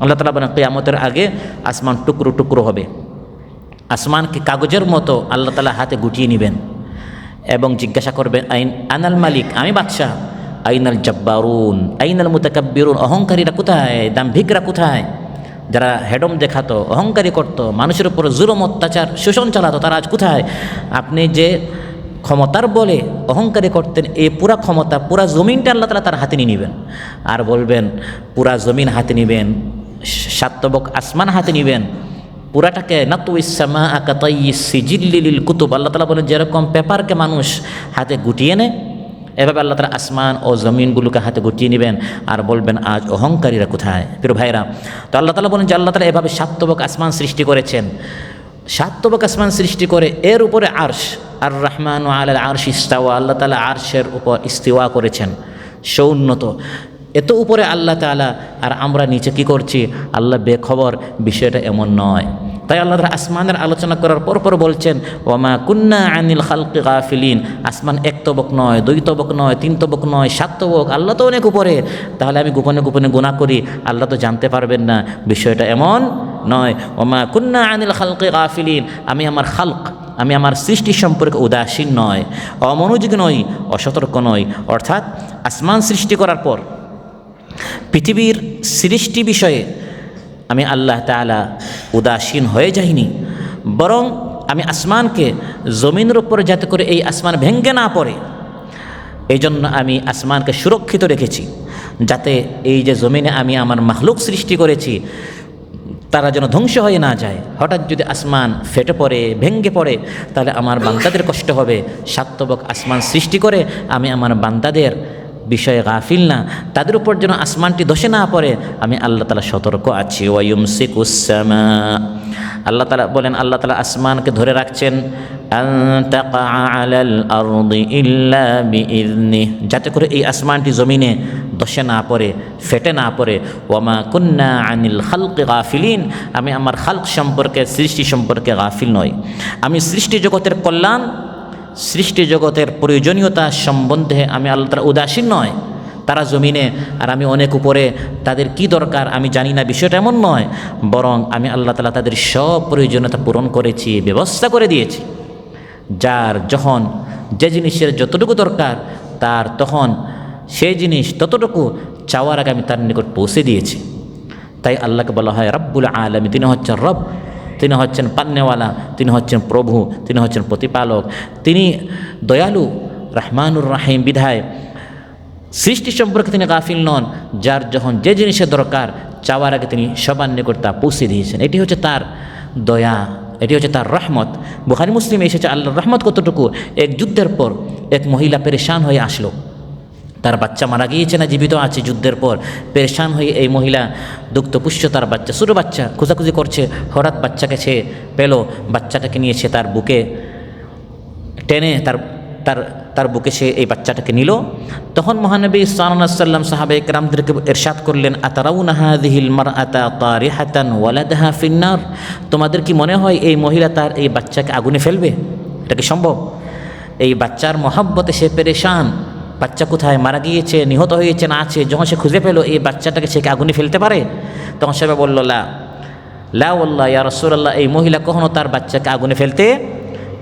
আল্লাহ তাআলা বলেন কিয়ামতের আগে আসমান টুকরো টুকরো হবে। আসমানকে কাগজের মতো আল্লাহ তাআলা হাতে গুটিয়ে নেবেন এবং জিজ্ঞাসা করবেন, আনাল মালিক, আমি বাদশাহ। আইনাল জব্বারুন আইনাল মুতাকাব্বিরুন, অহংকারীরা কোথায়, দাম্ভিকরা কোথায়? যারা হেডম দেখাতো, অহংকারী করতো, মানুষের উপর জুলুম অত্যাচার শোষণ চালাতো, তারা আজ কোথায়? আপনি যে ক্ষমতার বলে অহংকারী করতেন, এই পুরা ক্ষমতা, পুরা জমিনটা আল্লাহ তাআলা তার হাতে নিয়ে নেবেন। আর বলবেন পুরা জমিন হাতে নেবেন, সাতবক আসমান হাতে নেবেন, পুরাটাকে নাতুইস সামা কাতাইয়িস সিজিল্লি লিল কুতুব। আল্লাহ তাআলা বলেন যেরকম পেপারকে মানুষ হাতে গুটিয়ে নেয়, এভাবে আল্লাহ তাআলা আসমান ও জমিনগুলোকে হাতে গুটিয়ে নেবেন আর বলবেন আজ অহংকারীরা কোথায়? প্রিয় ভাইরা, তো আল্লাহ তাআলা বলেন যে আল্লাহ তাআলা এভাবে সাতবক আসমান সৃষ্টি করেছেন। সাতবক আসমান সৃষ্টি করে এর উপরে আরশ, আর রহমানু আলাল আরশ ইস্তাওয়া, আল্লাহ তাআলা আরশের উপর ইস্তিওয়া করেছেন, সৌন্নত। এত উপরে আল্লাহ তাআলা, আর আমরা নিচে কি করছি? আল্লাহ বেখবর, বিষয়টা এমন নয়। তাই আল্লাহ তাআলা আসমানের আলোচনা করার পর বলছেন, ওয়ামা কুন্না আনিল খালকি গাফিলিন। আসমান এক তবক নয়, দুই তবক নয়, তিন তবক নয়, সাত তবক। আল্লাহ তো অনেক উপরে। তাহলে আমি গোপনে গোপনে গুনাহ করি, আল্লাহ তো জানতে পারবেন না? বিষয়টা এমন নয়। ওয়ামা কুন্না আনিল খালকি গাফিলিন, আমি আমার খালক, আমি আমার সৃষ্টি সম্পর্কে উদাসীন নয়, অমনোযোগী নই, অসতর্ক নই। অর্থাৎ আসমান সৃষ্টি করার পর পৃথিবীর সৃষ্টি বিষয়ে আমি আল্লাহ তাআলা উদাসীন হয়ে যাইনি, বরং আমি আসমানকে জমিনের উপর যাতে করে এই আসমান ভেঙে না পড়ে, এই জন্য আমি আসমানকে সুরক্ষিত রেখেছি, যাতে এই যে জমিনে আমি আমার মাখলুক সৃষ্টি করেছি তারা যেন ধ্বংস হয়ে না যায়। হঠাৎ যদি আসমান ফেটে পড়ে, ভেঙে পড়ে, তাহলে আমার বান্দাদের কষ্ট হবে। সাতবক আসমান সৃষ্টি করে আমি আমার বান্দাদের বিষয়ে গাফিল না, তাদের উপর যেন আসমানটি ধসে না পড়ে, আমি আল্লাহ তাআলা সতর্ক আছি। ওয়ায়ুমসিকুস সামা, আল্লাহ তাআলা বলেন আল্লাহ তাআলা আসমানকে ধরে রাখছেন, আন তাকা আলাল আরদি ইল্লা বিইذনিহি, যাতে করে এই আসমানটি জমিনে ধসে না পড়ে, ফেটে না পড়ে। ওয়ামা কুন্না আনিল খালকি গাফিলিন, আমি আমার খালক সম্পর্কে, সৃষ্টি সম্পর্কে গাফিল নই। আমি সৃষ্টি জগতের কল্যাণ, সৃষ্টি জগতের প্রয়োজনীয়তা সম্বন্ধে আমি আল্লাহ তাআলা উদাসীন নয়। তারা জমিনে আর আমি অনেক উপরে, তাদের কি দরকার আমি জানি না, বিষয়টা এমন নয়, বরং আমি আল্লাহ তাআলা তাদের সব প্রয়োজনীয়তা পূরণ করেছি, ব্যবস্থা করে দিয়েছি। যার যখন যে জিনিসের যতটুকু দরকার তার তখন সেই জিনিস ততটুকু চাওয়ার আগে আমি তার নিকট পৌঁছে দিয়েছি। তাই আল্লাহকে বলা হয় রব্বুল আলামিন। তিনি হচ্ছেন রব, তিনি হচ্ছেন পান্নেওয়ালা, তিনি হচ্ছেন প্রভু, তিনি হচ্ছেন প্রতিপালক, তিনি দয়ালু রহমানুর রাহিম। বিধায় সৃষ্টি সম্পর্কে তিনি গাফিল নন। যার যখন যে জিনিসের দরকার চাওয়ার আগে তিনি সবার নিকট তা পৌঁছে দিয়েছেন। এটি হচ্ছে তার দয়া, এটি হচ্ছে তার রহমত। বুখারী মুসলিমে এসেছে আল্লাহর রহমত কতটুকু। এক যুদ্ধের পর এক মহিলা পেরেশান হয়ে আসলো। তার বাচ্চা মারা গিয়েছে না জীবিত আছে, যুদ্ধের পর পেরেশান হয়ে এই মহিলা দুগ্ধপুষ্য তার বাচ্চা, ছোটো বাচ্চা খোঁজাখুঁজি করছে। হঠাৎ বাচ্চাকে সে পেল, বাচ্চাটাকে নিয়ে সে তার বুকে টেনে তার বুকে সে এই বাচ্চাটাকে নিল। তখন মহানবী সাল্লাল্লাহু আলাইহি ওয়াসাল্লাম সাহাবায়ে কেরামদেরকে ইরশাদ করলেন, আতারাউনা হাযিহিল মারআতা তারিহাতান ওয়ালাদাহা ফিন্নার। তোমাদের কি মনে হয় এই মহিলা তার এই বাচ্চাকে আগুনে ফেলবে? এটা কি সম্ভব? এই বাচ্চার মহব্বতে সে পেরেশান। বাচ্চা কোথায়, মারা গিয়েছে, নিহত হয়েছে না আছে, যখন সে খুঁজে পেল এই বাচ্চাটাকে সে কি আগুনে ফেলতে পারে? তখন সে বলল লা ওয়াল্লাহ ইয়া রাসূলুল্লাহ, এই মহিলা কখনো তার বাচ্চাকে আগুনে ফেলতে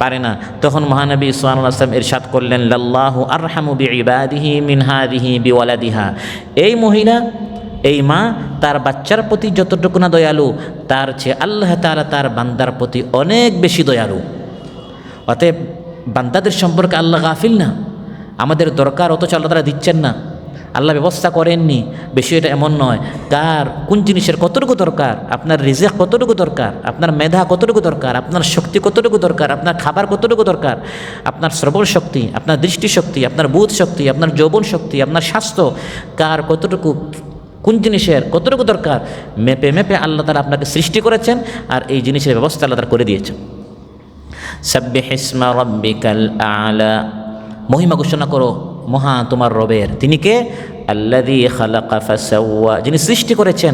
পারে না। তখন মহানবী সাল্লাল্লাহু আলাইহি ওয়াসাল্লাম ইরশাদ করলেন, লাল্লাহু আরহামু বিইবাদিহি মিন হাযিহি বিওয়ালাদিহা। এই মহিলা, এই মা তার বাচ্চার প্রতি যতটুকু না দয়ালু, তার চেয়ে আল্লাহ তাআলা তার বান্দার প্রতি অনেক বেশি দয়ালু। অতএব বান্দাদের সম্পর্কে আল্লাহ গাফিল না। আমাদের দরকার অথচ আল্লাহ তাআলা দিচ্ছেন না, আল্লাহ ব্যবস্থা করেননি। বিষয়টা এমন নয় কার কোন জিনিসের কতটুকু দরকার, আপনার রিজিক কতটুকু দরকার, আপনার মেধা কতটুকু দরকার, আপনার শক্তি কতটুকু দরকার, আপনার খাবার কতটুকু দরকার, আপনার শ্রবণ শক্তি, আপনার দৃষ্টিশক্তি, আপনার বোধ শক্তি, আপনার যৌবন শক্তি, আপনার স্বাস্থ্য, কার কতটুকু কোন জিনিসের কতটুকু দরকার, মেপে মেপে আল্লাহ তাআলা আপনাকে সৃষ্টি করেছেন আর এই জিনিসের ব্যবস্থা আল্লাহ তাআলা করে দিয়েছেন। সাব্বিহ ইসমা রাব্বিকাল আ'লা, মহিমা ঘোষণা করো মহা তোমার রবের। তিনি কে? আল্লাযী খালাকা ফাসাওয়া, যিনি সৃষ্টি করেছেন,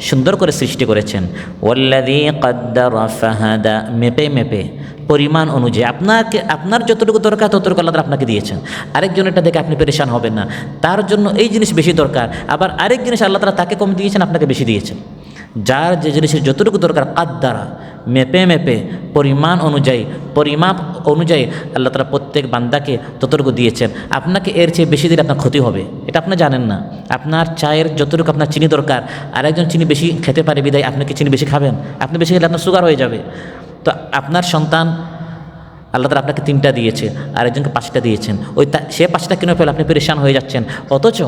সুন্দর করে সৃষ্টি করেছেন। ওয়াল্লাযী কাদ্দারা ফাহাদা, মেপে মেপে পরিমাণ অনুযায়ী আপনার যতটুকু দরকার ততটুকু আল্লাহ আপনাকে দিয়েছেন। আরেকজন এটা দেখে আপনি পেরেশান হবেন না, তার জন্য এই জিনিস বেশি দরকার, আবার আরেক জিনিস আল্লাহ তাআলা তাকে কম দিয়েছেন, আপনাকে বেশি দিয়েছেন। যার যে জিনিসের যতটুকু দরকার কাদ্দারা, মেপে মেপে পরিমাণ অনুযায়ী, পরিমাপ অনুযায়ী আল্লাহ তাআলা প্রত্যেক বান্দাকে ততটুকু দিয়েছেন। আপনাকে এর চেয়ে বেশি দিলে আপনার ক্ষতি হবে, এটা আপনি জানেন না। আপনার চায়ের যতটুকু আপনার চিনি দরকার, আরেকজন চিনি বেশি খেতে পারে বিদায় আপনি কি চিনি বেশি খাবেন? আপনি বেশি খেলে আপনার সুগার হয়ে যাবে। তো আপনার সন্তান আল্লাহ তাআলা আপনাকে 3টা দিয়েছে, আরেকজনকে 5টা দিয়েছেন, সে 5টা কিনে ফেলে আপনি পেরেশান হয়ে যাচ্ছেন, অথচ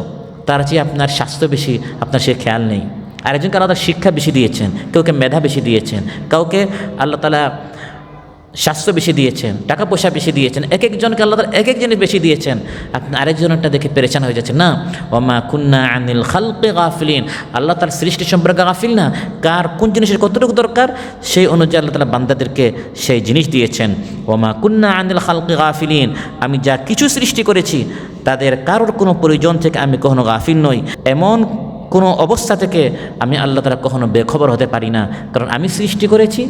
তার চেয়ে আপনার স্বাস্থ্য বেশি, আপনার সে খেয়াল নেই। আরেকজনকে আল্লাহ তাআলা শিক্ষা বেশি দিয়েছেন, কাউকে মেধা বেশি দিয়েছেন, কাউকে আল্লাহ তাআলা স্বাস্থ্য বেশি দিয়েছেন, টাকা পয়সা বেশি দিয়েছেন, এক একজনকে আল্লাহ তাআলা এক এক জিনিস বেশি দিয়েছেন। আপনি আরেকজনেরটা দেখে পেরেশান হয়ে যাচ্ছেন না। ওয়ামা কুন্না আনিল খালকি গাফিলিন, আল্লাহ তাআলা সৃষ্টি সম্পর্কে গাফিল না। কার কোন জিনিসের কতটুকু দরকার সেই অনুযায়ী আল্লাহ তাআলা বান্দাদেরকে সেই জিনিস দিয়েছেন। ওয়ামা কুন্না আনিল খালকি গাফিলিন, আমি যা কিছু সৃষ্টি করেছি তাদের কারোর কোনো প্রয়োজন থেকে আমি কখনো গাফিল নই। এমন কোনো অবস্থা থেকে আমি আল্লাহ তাআলা কখনো বেখবর হতে পারি না, কারণ আমি সৃষ্টি করেছি,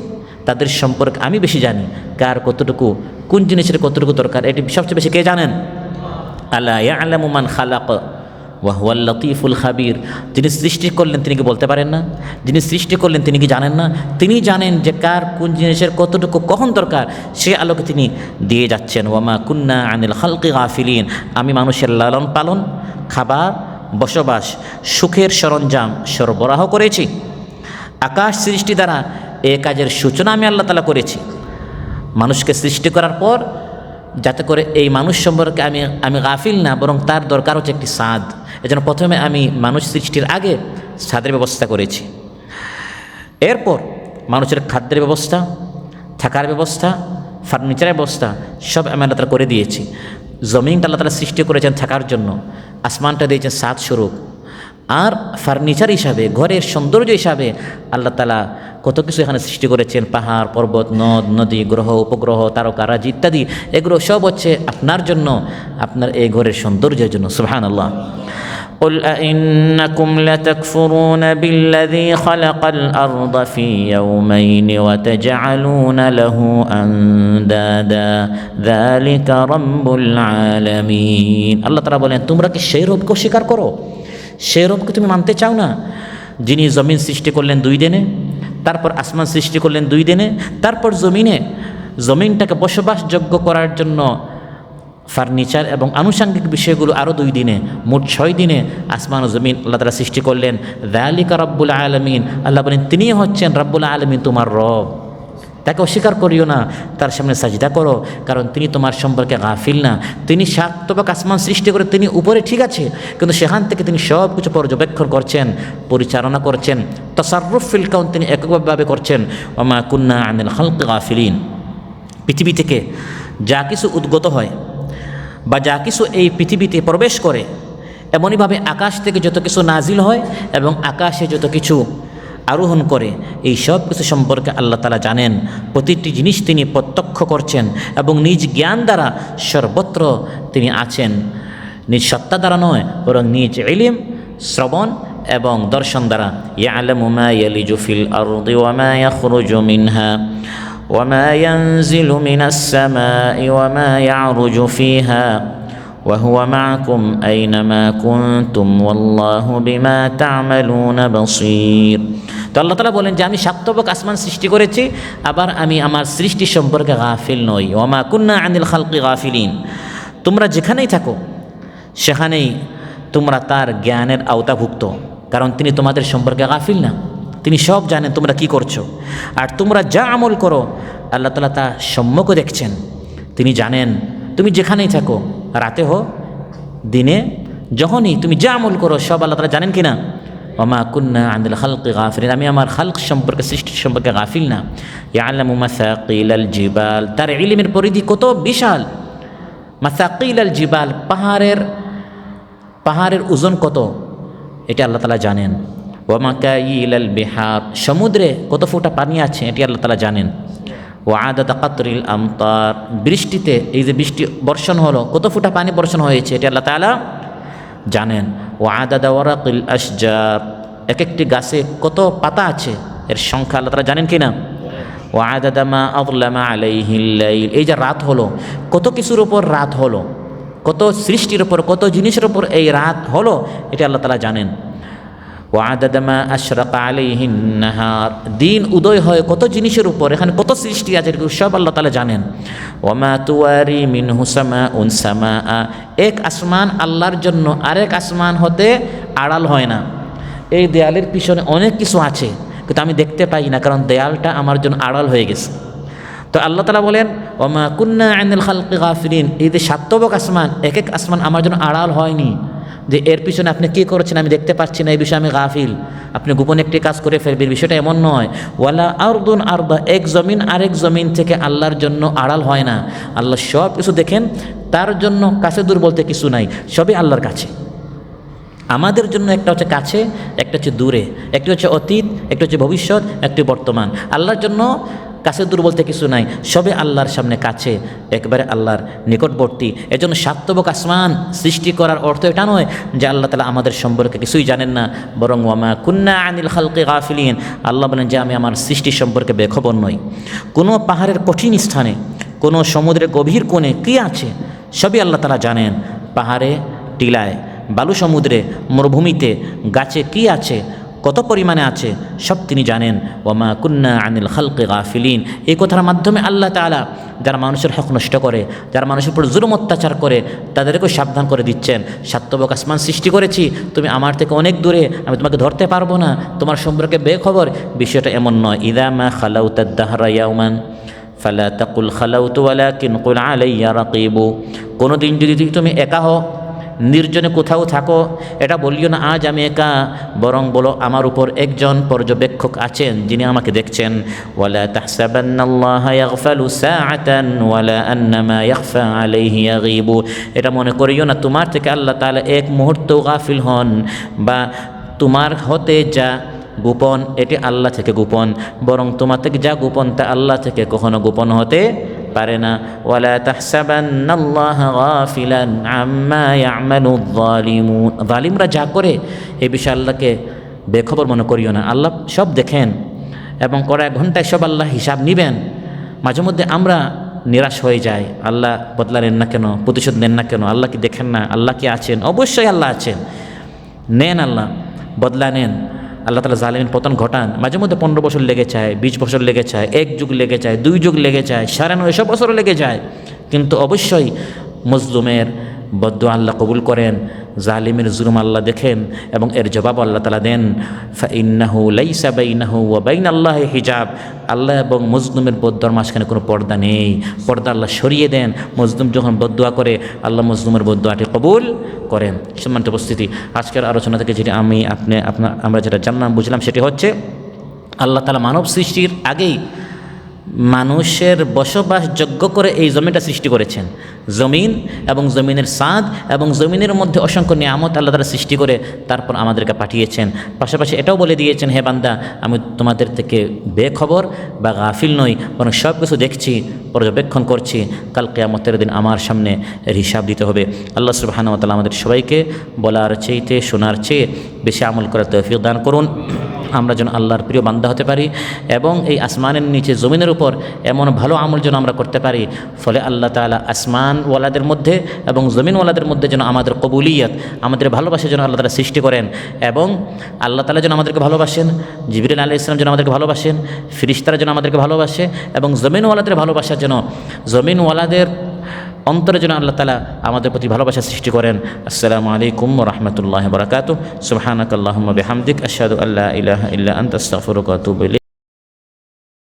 তাদের সম্পর্কে আমি বেশি জানি, কার কতটুকু কোন জিনিসের কতটুকু দরকার এটি সবচেয়ে বেশি কে জানেন? আলা ইয়ালামু মান খালাক ওয়া হুয়াল লতীফুল খাবীর। যিনি সৃষ্টি করলেন তিনি কি বলতে পারেন না? যিনি সৃষ্টি করলেন তিনি কি জানেন না? তিনি জানেন যে কার কোন জিনিসের কতটুকু কখন দরকার, সে আলোকে তিনি দিয়ে যাচ্ছেন। ওয়ামা কুন্না আনিল খালকি গাফিলিন, আমি মানুষের লালন পালন, খাবার, বসবাস, সুখের সরঞ্জাম সরবরাহ করেছি। আকাশ সৃষ্টি দ্বারা এ কাজের সূচনা আমি আল্লাহ তাআলা করেছি। মানুষকে সৃষ্টি করার পর যাতে করে এই মানুষ সম্পর্কে আমি গাফিল না, বরং তার দরকার হচ্ছে একটি ছাদ। এজন্য প্রথমে আমি মানুষ সৃষ্টির আগে ছাদের ব্যবস্থা করেছি। এরপর মানুষের খাদ্যের ব্যবস্থা, থাকার ব্যবস্থা, ফার্নিচারের ব্যবস্থা সব আমি আল্লাহ তাআলা করে দিয়েছি। জমিনটা আল্লাহ তাআলা সৃষ্টি করেছেন থাকার জন্য, আসমানটা দিয়েছেন ছাদ স্বরূপ, আর ফার্নিচার হিসাবে, ঘরের সৌন্দর্য হিসাবে আল্লাহ তাআলা কত কিছু এখানে সৃষ্টি করেছেন। পাহাড়, পর্বত, নদ, নদী, গ্রহ, উপগ্রহ, তারকারাজি ইত্যাদি, এগুলো সব হচ্ছে আপনার জন্য, আপনার এই ঘরের সৌন্দর্যের জন্য। সুবহানাল্লাহ। قل أئنكم لتكفرون بالذي خلق الأرض في يومين وتجعلون له أندادا ذلك رب العالمين। আল্লাহ তাআলা বলেন, তোমরা কি সেই রবকে স্বীকার করো? সেই রবকে তুমি মানতে চাও না, যিনি জমিন সৃষ্টি করলেন 2 দিনে, তারপর আসমান সৃষ্টি করলেন 2 দিনে, তারপর জমিনটাকে বসবাসযোগ্য করার জন্য ফার্নিচার এবং আনুষঙ্গিক বিষয়গুলো আরও 2 দিনে, মোট 6 দিনে আসমান ও জমিন আল্লাহ তাআলা সৃষ্টি করলেন। যালিকা রাব্বুল আলামিন, আল্লাহ বলেন তিনি হচ্ছেন রাব্বুল আলামিন, তোমার রব। তাকে অস্বীকার করিও না, তার সামনে সাজদা করো, কারণ তিনি তোমার সম্পর্কে গাফিল না। তিনি 7 তবক আসমান সৃষ্টি করে তিনি উপরে, ঠিক আছে, কিন্তু সেখান থেকে তিনি সব কিছু পর্যবেক্ষণ করছেন, পরিচালনা করছেন। তাসাররুফ ফিল কাউন তিনি এককভাবে করছেন। ওমা কুন্না আনিল খালকি গাফিলিন, পৃথিবী থেকে যা কিছু উদ্গত হয় বা যা কিছু এই পৃথিবীতে প্রবেশ করে, এমনইভাবে আকাশ থেকে যত কিছু নাজিল হয় এবং আকাশে যত কিছু আরোহণ করে, এই সব কিছু সম্পর্কে আল্লাহ তাআলা জানেন। প্রতিটি জিনিস তিনি প্রত্যক্ষ করছেন এবং নিজ জ্ঞান দ্বারা সর্বত্র তিনি আছেন। নিজ সত্তা দ্বারা নয়, বরং নিজ ইলম, শ্রবণ এবং দর্শন দ্বারা। ইয়ালামু মা ইয়ালিজু ফিল আরদি ওয়া মা ইয়াখরুজু মিনহা ওয়া মা ইয়ানজিলু মিনাস সামাই ওয়া মা ইয়ারুজু ফিহা ওয়া হুয়া মাআকুম আইনামা কুনতুম ওয়াল্লাহু বিমা তা'মালুনা বাসীর। তো আল্লাহ তাআলা বলেন যে আমি 7 তবক আসমান সৃষ্টি করেছি, আবার আমি আমার সৃষ্টি সম্পর্কে গাফিল নই। ওয়া মা কুন্না আনিল খালকি গাফিলিন, তোমরা যেখানেই থাকো সেখানেই তোমরা তার জ্ঞানের আওতাভুক্ত, কারণ তিনি তোমাদের সম্পর্কে গাফিল না, তিনি সব জানেন তোমরা কি করছো। আর তোমরা যা আমল করো আল্লাহ তাআলা তা সম্যক দেখছেন, তিনি জানেন। তুমি যেখানেই থাকো, রাতে হো দিনে, যখনই তুমি যা আমল করো সব আল্লাহ তাআলা জানেন কিনা। ওমা কুন্না আনিল খালকি গাফিলিন, আমি আমার খালক সম্পর্কে, সৃষ্টি সম্পর্কে গাফিল না। ইয়ালামু মাসাকিলাল জিবাল, তার ইলমের পরিধি কত বিশাল। মাসাকিলাল জিবাল, পাহাড়ের ওজন কত, এটা আল্লাহ তাআলা জানেন। ওয়া মাকাইলাল বিহার, সমুদ্রে কত ফুটা পানি আছে এটি আল্লাহ তাআলা জানেন। ওয়া আদাদা কাতরিল আমতার, বৃষ্টিতে এই যে বৃষ্টি বর্ষণ হলো কত ফুটা পানি বর্ষণ হয়েছে এটি আল্লাহ তাআলা জানেন। ওয়া আদাদা ওয়ারাকিল আশজার, এক একটি গাছে কত পাতা আছে এর সংখ্যা আল্লাহ তাআলা জানেন কিনা। ওয়া আদাদা মা আযলামা আলাইহিল লাইল, এই যে রাত হলো, কত কিছুর উপর রাত হলো, কত সৃষ্টির উপর, কত জিনিসের উপর এই রাত হলো, এটা আল্লাহ তাআলা জানেন। ওয়া আদাদা মা আশরাকা আলাইহিন নাহার, দিন উদয় হয় কত জিনিসের উপর, এখানে কত সৃষ্টি আছে সব আল্লাহ তাআলা জানেন। ওয়া মা তুওয়ারি মিনহু সামাউন সামাআ, এক আসমান আল্লাহর জন্য আরেক আসমান হতে আড়াল হয় না। এই দেয়ালের পিছনে অনেক কিছু আছে, কিন্তু আমি দেখতে পাই না, কারণ দেয়ালটা আমার জন্য আড়াল হয়ে গেছে। তো আল্লাহ তাআলা বলেন ওয়া মা কুন্না আনিল খালকি গাফিলিন, এই যে 7 তবক আসমান, এক এক আসমান আমার জন্য আড়াল হয়নি, যে এর পিছনে আপনি কী করেছেন আমি দেখতে পাচ্ছি না, এই বিষয়ে আমি গাফিল, আপনি গোপনে একটি কাজ করে ফেলবেন, বিষয়টা এমন নয়। ওয়ালা আরদুন আরদা, এক জমিন আরেক জমিন থেকে আল্লাহর জন্য আড়াল হয় না। আল্লাহ সব কিছু দেখেন, তার জন্য কাছে দূর বলতে কিছু নাই, সবই আল্লাহর কাছে। আমাদের জন্য একটা হচ্ছে কাছে, একটা হচ্ছে দূরে, একটি হচ্ছে অতীত, একটা হচ্ছে ভবিষ্যৎ, একটি বর্তমান। আল্লাহর জন্য কাছে দূর বলতে কিছু নাই, সবে আল্লাহর সামনে কাছে, একবারে আল্লাহর নিকটবর্তী। এজন্য 7 তবক আসমান সৃষ্টি করার অর্থ এটা নয় যে আল্লাহ তাআলা আমাদের সম্পর্কে কিছুই জানেন না, বরং ওয়া মা কুন্না আনিল খালকি গাফিলিন, আল্লাহ বলেন যে আমি আমার সৃষ্টি সম্পর্কে বেখবর নই। কোনো পাহাড়ের কঠিন স্থানে, কোনো সমুদ্রের গভীর কোণে কী আছে সবই আল্লাহ তাআলা জানেন। পাহাড়ে, টিলায়, বালু সমুদ্রে, মরুভূমিতে, গাছে কী আছে, কত পরিমাণে আছে, সব তিনি জানেন। ওয়া মা কুন্না আনিল খালকি গাফিলিন, এই কথার মাধ্যমে আল্লাহ তাআলা যারা মানুষের হক নষ্ট করে, যারা মানুষের উপর জুলুম অত্যাচার করে, তাদেরকেও সাবধান করে দিচ্ছেন। 7 তবক আসমান সৃষ্টি করেছি, তুমি আমার থেকে অনেক দূরে, আমি তোমাকে ধরতে পারবো না, তোমার সম্পর্কে বেখবর, বিষয়টা এমন নয়। ইযা মা খালাউতাদ দাহরা ইয়াওমান ফালা তাকুল খালাউতু ওয়ালাকিন কুল আলাইয়া রাকিবু, কোনো দিন যদি তুমি একা হও, নির্জনে কোথাও থাকো, এটা বলিও না আজ আমি একা, বরং বলো আমার উপর একজন পর্যবেক্ষক আছেন যিনি আমাকে দেখছেন। ওয়ালা তাহসাবান্নাল্লাহা ইয়াগফালু সাআতান ওয়ালা আন্নামা ইয়াখফা আলাইহি ইয়াগীবু, এটা মনে করিও না তোমার থেকে আল্লাহ তাআলা এক মুহূর্ত গাফিল হন, বা তোমার হতে যা গোপন এটি আল্লাহ থেকে গোপন, বরং তোমার থেকে যা গোপন তা আল্লাহ থেকে কখনো গোপন হতে পারে না। ওয়ালা তাহসাবান্নাল্লাহা গাফিলান আম্মা ইয়ামালুয যালিমুন, জালিমরা যা করে এই বিষয়ে আল্লাহকে বেখবর মনে করিও না, আল্লাহ সব দেখেন এবং কয়েক ঘন্টায় সব আল্লাহ হিসাব নেবেন। মাঝে মধ্যে আমরা নিরাশ হয়ে যাই, আল্লাহ বদলা নেন না কেন, প্রতিশোধ নেন না কেন, আল্লাহ কি দেখেন না, আল্লাহ কি আছেন? অবশ্যই আল্লাহ আছেন, নেন আল্লাহ, বদলা নেন। আল্লাহ তাআলা জালিমের পতন ঘটান। মাঝে মধ্যে 15 বছর লেগে যায়, 20 বছর লেগে যায়, 1 যুগ লেগে যায়, 2 যুগ লেগে যায়, 9.5 বছরও লেগে যায়, কিন্তু অবশ্যই মজলুমের বদদুয়া আল্লাহ কবুল করেন, জালিমের জুলুম আল্লাহ দেখেন এবং এর জবাব আল্লাহ তাআলা দেন। ফাইন্নাহু লাইসা বাইনাহু ওয়া বাইনাল্লাহি হিজাব, আল্লাহ এবং মজলুমের বদদুয়ার মাঝখানে কোনো পর্দা নেই, পর্দা আল্লাহ সরিয়ে দেন। মজলুম যখন বদদুয়া করে আল্লাহ মজলুমের বদদুয়াটি কবুল করেন। সম্মানিত উপস্থিতি, আজকের আলোচনা থেকে যেটি আমরা যেটা জানলাম বুঝলাম সেটি হচ্ছে আল্লাহ তাআলা মানব সৃষ্টির আগেই মানুষের বসবাসযোগ্য করে এই জমিটা সৃষ্টি করেছেন। জমিন এবং জমিনের ছাদ এবং জমিনের মধ্যে অসংখ্য নিয়ামত আল্লাহ তাআলা সৃষ্টি করে তারপর আমাদেরকে পাঠিয়েছেন। পাশাপাশি এটাও বলে দিয়েছেন, হে বান্দা, আমি তোমাদের থেকে বেখবর বা গাফিল নই, বরং সব কিছু দেখছি, পর্যবেক্ষণ করছি। কাল কিয়ামতের দিন আমার সামনে এর হিসাব দিতে হবে। আল্লাহ সুবহানাহু ওয়া তাআলা আমাদের সবাইকে বলার চেয়ে শোনার চেয়ে বেশি আমল করার তৌফিক দান করুন। আমরা যেন আল্লাহর প্রিয় বান্দা হতে পারি এবং এই আসমানের নিচে জমিনের উপর এমন ভালো আমল যেন আমরা করতে পারি, ফলে আল্লাহ তাআলা আসমানওয়ালাদের মধ্যে এবং জমিনওয়ালাদের মধ্যে যেন আমাদের কবুলিয়ত, আমাদের ভালোবাসা যেন আল্লাহ তাআলা সৃষ্টি করেন এবং আল্লাহ তাআলা যেন আমাদেরকে ভালোবাসেন, জিবরিল আলাইহিস সালাম যেন আমাদেরকে ভালোবাসেন, ফেরেশতারা যেন আমাদেরকে ভালোবাসে এবং জমিনওয়ালাদের ভালোবাসা যেন জমিনওয়ালাদের অন্তরে যেন আল্লাহ তাআলা আমাদের প্রতি ভালোবাসা সৃষ্টি করেন। আসসালামু আলাইকুম ওয়া রাহমাতুল্লাহি ওয়া বারাকাতুহু। সুবহানাকাল্লাহুম্মা বিহামদিক আশহাদু আল্লা ইলাহা ইল্লা আনতা আস্তাগফিরুকা ওয়া আতুবু ইলাইক।